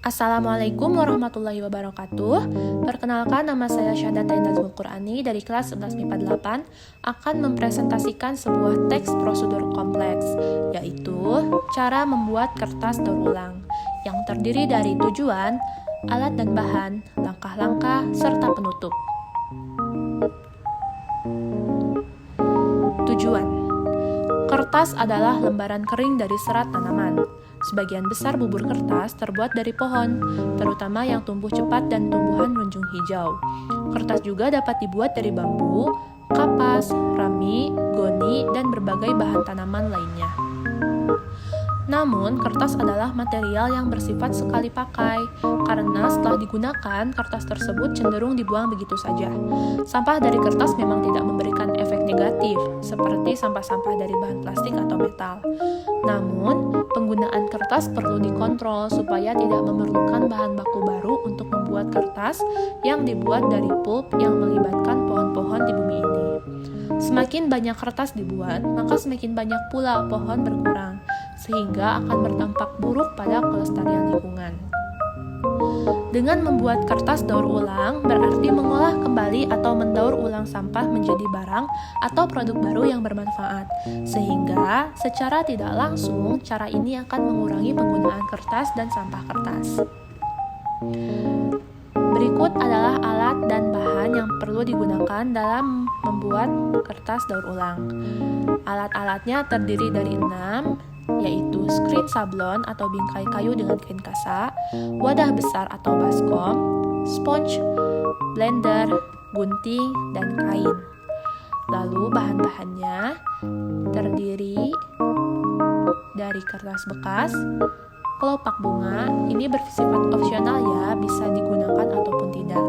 Assalamualaikum warahmatullahi wabarakatuh. Perkenalkan, nama saya Syahdatain Nazmul Qur'ani dari kelas 11 MIPA 8 akan mempresentasikan sebuah teks prosedur kompleks, yaitu cara membuat kertas daur ulang yang terdiri dari tujuan, alat dan bahan, langkah-langkah, serta penutup. Tujuan: kertas adalah lembaran kering dari serat tanaman. Sebagian besar bubur kertas terbuat dari pohon, terutama yang tumbuh cepat dan tumbuhan runjung hijau. Kertas juga dapat dibuat dari bambu, kapas, rami, goni, dan berbagai bahan tanaman lainnya. Namun, kertas adalah material yang bersifat sekali pakai, karena setelah digunakan, kertas tersebut cenderung dibuang begitu saja. Sampah dari kertas memang tidak memberikan efek negatif, seperti sampah-sampah dari bahan plastik atau metal. Namun, penggunaan kertas perlu dikontrol supaya tidak memerlukan bahan baku baru untuk membuat kertas yang dibuat dari pulp yang melibatkan pohon-pohon di bumi ini. Semakin banyak kertas dibuat, maka semakin banyak pula pohon berkurang, sehingga akan berdampak buruk pada kelestarian lingkungan. Dengan membuat kertas daur ulang, berarti mengolah kembali atau mendaur ulang sampah menjadi barang atau produk baru yang bermanfaat, sehingga secara tidak langsung cara ini akan mengurangi penggunaan kertas dan sampah kertas. Berikut adalah alat dan bahan yang perlu digunakan dalam membuat kertas daur ulang. Alat-alatnya terdiri dari 6, yaitu screen sablon atau bingkai kayu dengan kain kasa, wadah besar atau baskom, sponge, blender, gunting, dan kain. Lalu bahan-bahannya terdiri dari kertas bekas, kelopak bunga, ini bersifat opsional ya, bisa digunakan ataupun tidak.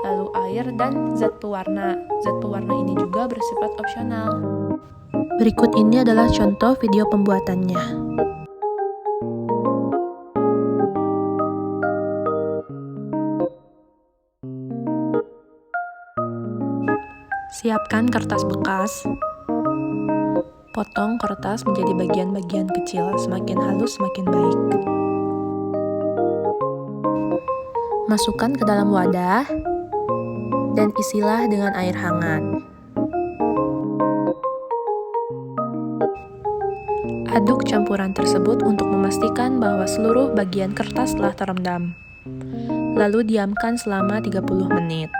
Lalu air dan zat pewarna. Zat pewarna ini juga bersifat opsional. Berikut ini adalah contoh video pembuatannya. Siapkan kertas bekas. Potong kertas menjadi bagian-bagian kecil, semakin halus semakin baik. Masukkan ke dalam wadah dan isilah dengan air hangat. Aduk campuran tersebut untuk memastikan bahwa seluruh bagian kertas telah terendam. Lalu diamkan selama 30 menit.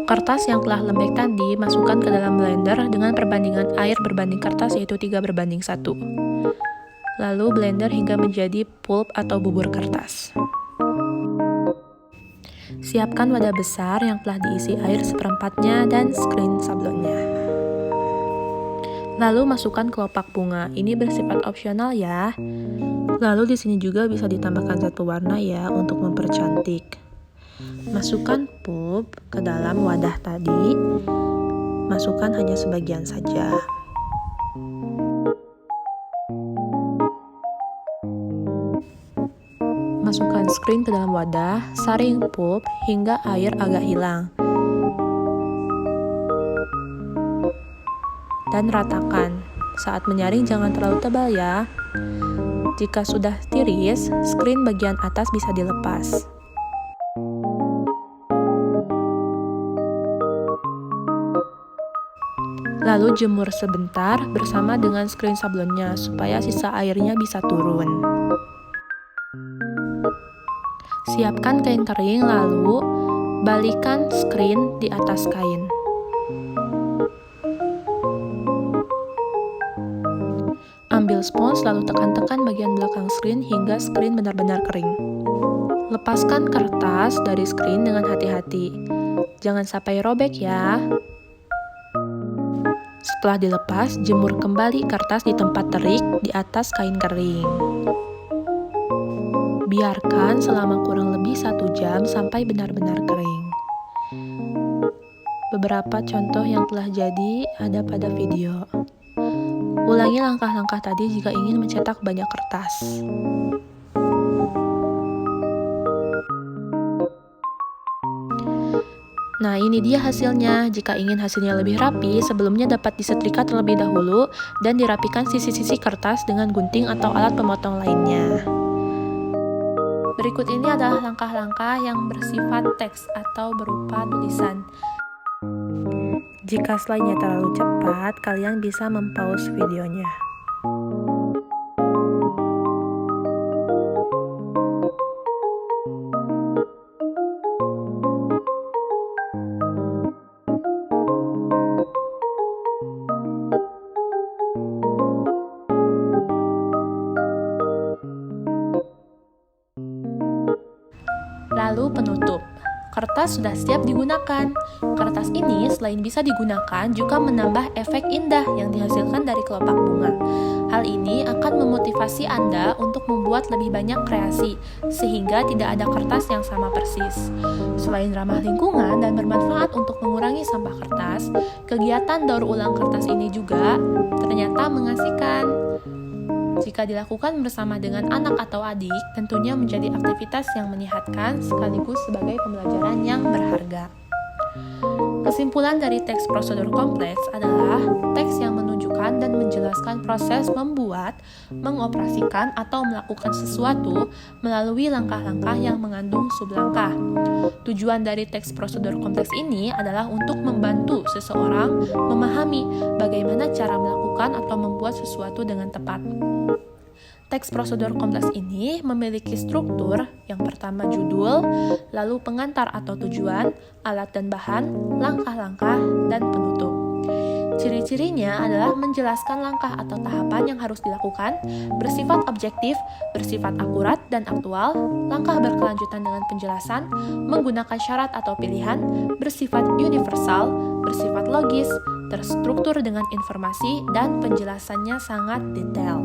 Kertas yang telah lembek tadi masukkan ke dalam blender dengan perbandingan air berbanding kertas, yaitu 3:1. Lalu blender hingga menjadi pulp atau bubur kertas. Siapkan wadah besar yang telah diisi air seperempatnya dan screen sablonnya. Lalu masukkan kelopak bunga, ini bersifat opsional ya. Lalu di sini juga bisa ditambahkan zat pewarna ya untuk mempercantik. Masukkan pulp ke dalam wadah tadi. Masukkan hanya sebagian saja. Masukkan screen ke dalam wadah, saring pulp hingga air agak hilang. Dan ratakan. Saat menyaring jangan terlalu tebal ya. Jika sudah tiris, screen bagian atas bisa dilepas. Lalu jemur sebentar bersama dengan screen sablonnya supaya sisa airnya bisa turun. Siapkan kain kering lalu balikan screen di atas kain. Ambil spons lalu tekan-tekan bagian belakang screen hingga screen benar-benar kering. Lepaskan kertas dari screen dengan hati-hati. Jangan sampai robek ya. Setelah dilepas, jemur kembali kertas di tempat terik di atas kain kering. Biarkan selama kurang lebih 1 jam sampai benar-benar kering. Beberapa contoh yang telah jadi ada pada video. Ulangi langkah-langkah tadi jika ingin mencetak banyak kertas. Nah, ini dia hasilnya. Jika ingin hasilnya lebih rapi, sebelumnya dapat disetrika terlebih dahulu dan dirapikan sisi-sisi kertas dengan gunting atau alat pemotong lainnya. Berikut ini adalah langkah-langkah yang bersifat teks atau berupa tulisan. Jika slide-nya terlalu cepat, kalian bisa mempause videonya. Lalu penutup. Kertas sudah siap digunakan. Kertas ini selain bisa digunakan juga menambah efek indah yang dihasilkan dari kelopak bunga. Hal ini akan memotivasi Anda untuk membuat lebih banyak kreasi, sehingga tidak ada kertas yang sama persis. Selain ramah lingkungan dan bermanfaat untuk mengurangi sampah kertas, kegiatan daur ulang kertas ini juga ternyata mengasihkan. Jika dilakukan bersama dengan anak atau adik, tentunya menjadi aktivitas yang menyehatkan sekaligus sebagai pembelajaran yang berharga. Kesimpulan dari teks prosedur kompleks adalah teks yang menunjukkan dan menjelaskan proses membuat, mengoperasikan, atau melakukan sesuatu melalui langkah-langkah yang mengandung sublangkah. Tujuan dari teks prosedur kompleks ini adalah untuk membantu seseorang memahami bagaimana cara melakukan atau membuat sesuatu dengan tepat. Teks prosedur kompleks ini memiliki struktur, yang pertama judul, lalu pengantar atau tujuan, alat dan bahan, langkah-langkah, dan penutup. Ciri-cirinya adalah menjelaskan langkah atau tahapan yang harus dilakukan, bersifat objektif, bersifat akurat dan aktual, langkah berkelanjutan dengan penjelasan, menggunakan syarat atau pilihan, bersifat universal, bersifat logis, terstruktur dengan informasi, dan penjelasannya sangat detail.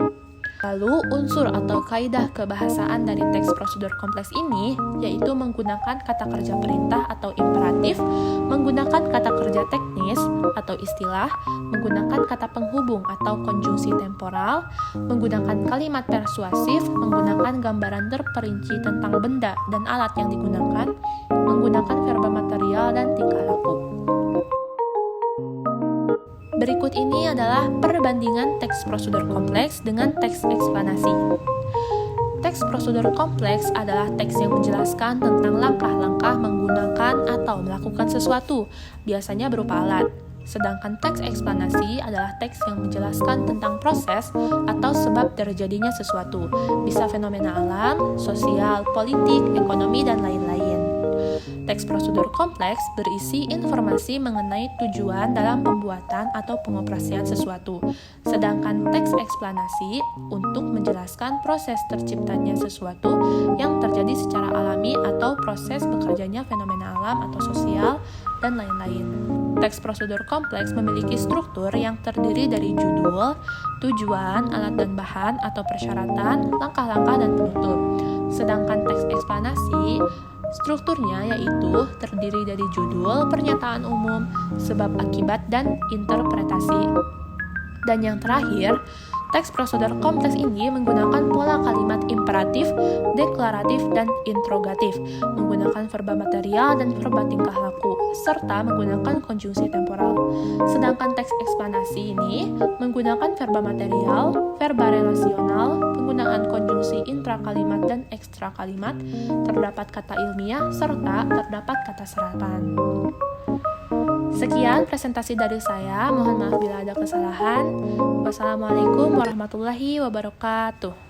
Lalu, unsur atau kaidah kebahasaan dari teks prosedur kompleks ini yaitu menggunakan kata kerja perintah atau imperatif, menggunakan kata kerja teknis atau istilah, menggunakan kata penghubung atau konjungsi temporal, menggunakan kalimat persuasif, menggunakan gambaran terperinci tentang benda dan alat yang digunakan, menggunakan verba material dan tingkah laku. Berikut ini adalah perbandingan teks prosedur kompleks dengan teks eksplanasi. Teks prosedur kompleks adalah teks yang menjelaskan tentang langkah-langkah menggunakan atau melakukan sesuatu, biasanya berupa alat. Sedangkan teks eksplanasi adalah teks yang menjelaskan tentang proses atau sebab terjadinya sesuatu, bisa fenomena alam, sosial, politik, ekonomi, dan lain-lain. Teks prosedur kompleks berisi informasi mengenai tujuan dalam pembuatan atau pengoperasian sesuatu, sedangkan teks eksplanasi untuk menjelaskan proses terciptanya sesuatu yang terjadi secara alami atau proses bekerjanya fenomena alam atau sosial, dan lain-lain. Teks prosedur kompleks memiliki struktur yang terdiri dari judul, tujuan, alat dan bahan atau persyaratan, langkah-langkah, dan penutup. Sedangkan teks eksplanasi strukturnya yaitu terdiri dari judul, pernyataan umum, sebab akibat, dan interpretasi. Dan yang terakhir, teks prosedur kompleks ini menggunakan pola kalimat imperatif, deklaratif, dan interrogatif, menggunakan verba material dan verba tingkah laku, serta menggunakan konjungsi temporal. Sedangkan teks eksplanasi ini menggunakan verba material, verba relasional, penggunaan konjungsi intrakalimat dan ekstrakalimat, terdapat kata ilmiah, serta terdapat kata serapan. Sekian presentasi dari saya, mohon maaf bila ada kesalahan. Wassalamualaikum warahmatullahi wabarakatuh.